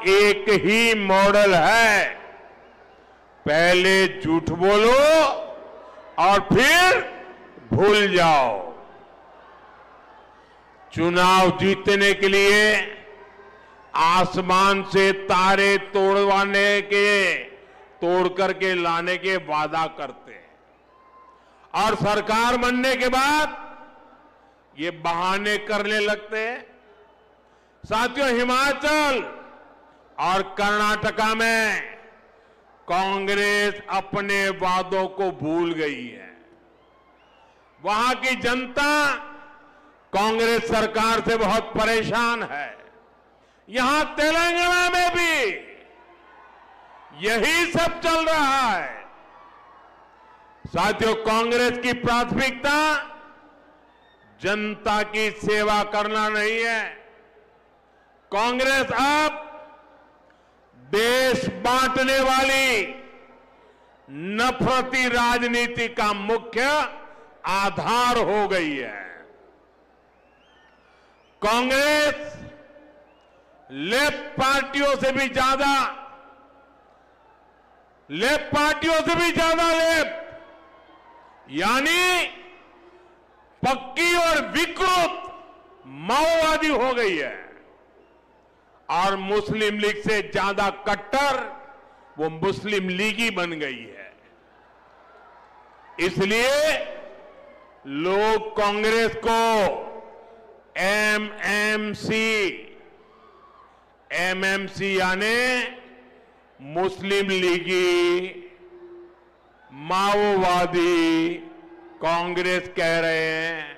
एक ही मॉडल है, पहले झूठ बोलो और फिर भूल जाओ। चुनाव जीतने के लिए आसमान से तारे तोड़ करके लाने के वादा करते हैं और सरकार बनने के बाद ये बहाने करने लगते हैं। साथियों, हिमाचल और कर्नाटका में कांग्रेस अपने वादों को भूल गई है। वहां की जनता कांग्रेस सरकार से बहुत परेशान है। यहां तेलंगाना में भी यही सब चल रहा है। साथियों, कांग्रेस की प्राथमिकता जनता की सेवा करना नहीं है। कांग्रेस अब देश बांटने वाली नफरती राजनीति का मुख्य आधार हो गई है। कांग्रेस लेफ्ट पार्टियों से भी ज्यादा लेफ्ट यानी पक्की और विकृत माओवादी हो गई है और मुस्लिम लीग से ज्यादा कट्टर वो मुस्लिम लीगी बन गई है। इसलिए लोग कांग्रेस को एमएमसी यानी मुस्लिम लीगी माओवादी कांग्रेस कह रहे हैं।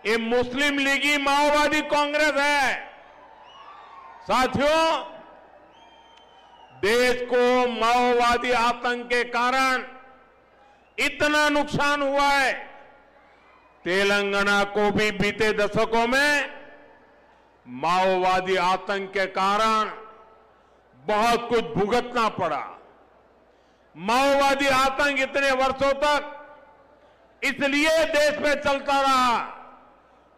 ये मुस्लिम लीगी माओवादी कांग्रेस है। साथियों, देश को माओवादी आतंक के कारण इतना नुकसान हुआ है। तेलंगाना को भी बीते दशकों में माओवादी आतंक के कारण बहुत कुछ भुगतना पड़ा। माओवादी आतंक इतने वर्षों तक इसलिए देश में चलता रहा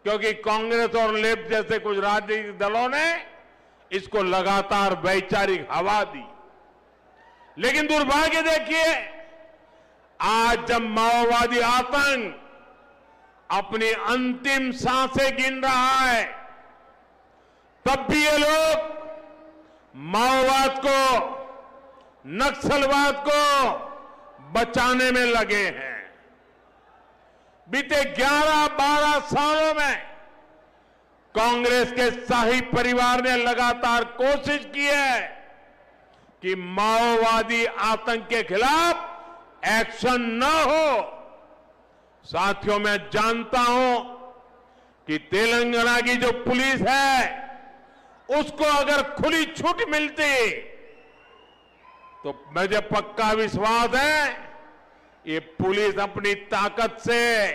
क्योंकि कांग्रेस और लेफ्ट जैसे कुछ राजनीतिक दलों ने इसको लगातार वैचारिक हवा दी। लेकिन दुर्भाग्य देखिए, आज जब माओवादी आतंक अपनी अंतिम सांसें गिन रहा है, तब भी ये लोग माओवाद को, नक्सलवाद को बचाने में लगे हैं। बीते 11-12 सालों में कांग्रेस के शाही परिवार ने लगातार कोशिश की है कि माओवादी आतंक के खिलाफ एक्शन न हो। साथियों, मैं जानता हूं कि तेलंगाना की जो पुलिस है उसको अगर खुली छूट मिलती तो मुझे पक्का विश्वास है ये पुलिस अपनी ताकत से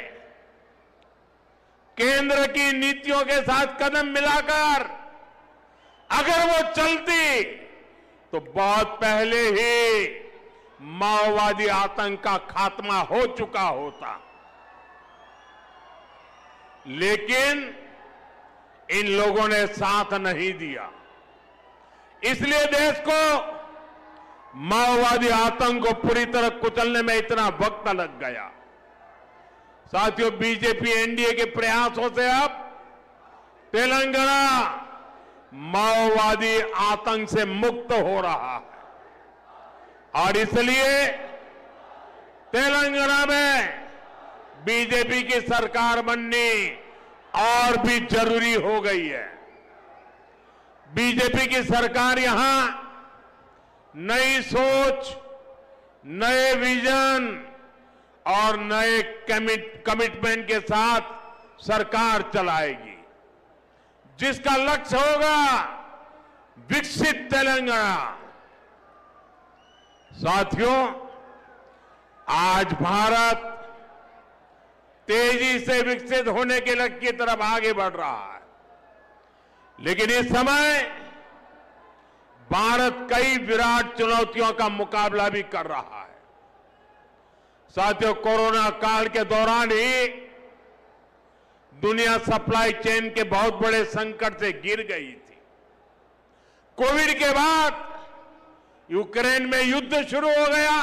केंद्र की नीतियों के साथ कदम मिलाकर अगर वो चलती तो बहुत पहले ही माओवादी आतंक का खात्मा हो चुका होता। लेकिन इन लोगों ने साथ नहीं दिया। इसलिए देश को माओवादी आतंक को पूरी तरह कुचलने में इतना वक्त लग गया। साथियों, बीजेपी एनडीए के प्रयासों से अब तेलंगाना माओवादी आतंक से मुक्त हो रहा है और इसलिए तेलंगाना में बीजेपी की सरकार बननी और भी जरूरी हो गई है। बीजेपी की सरकार यहां नई सोच, नए विजन और नए कमिटमेंट के साथ सरकार चलाएगी, जिसका लक्ष्य होगा विकसित तेलंगाना। साथियों, आज भारत तेजी से विकसित होने के लक्ष्य की तरफ आगे बढ़ रहा है, लेकिन इस समय भारत कई विराट चुनौतियों का मुकाबला भी कर रहा है। साथियों, कोरोना काल के दौरान ही दुनिया सप्लाई चेन के बहुत बड़े संकट से गिर गई थी। कोविड के बाद यूक्रेन में युद्ध शुरू हो गया।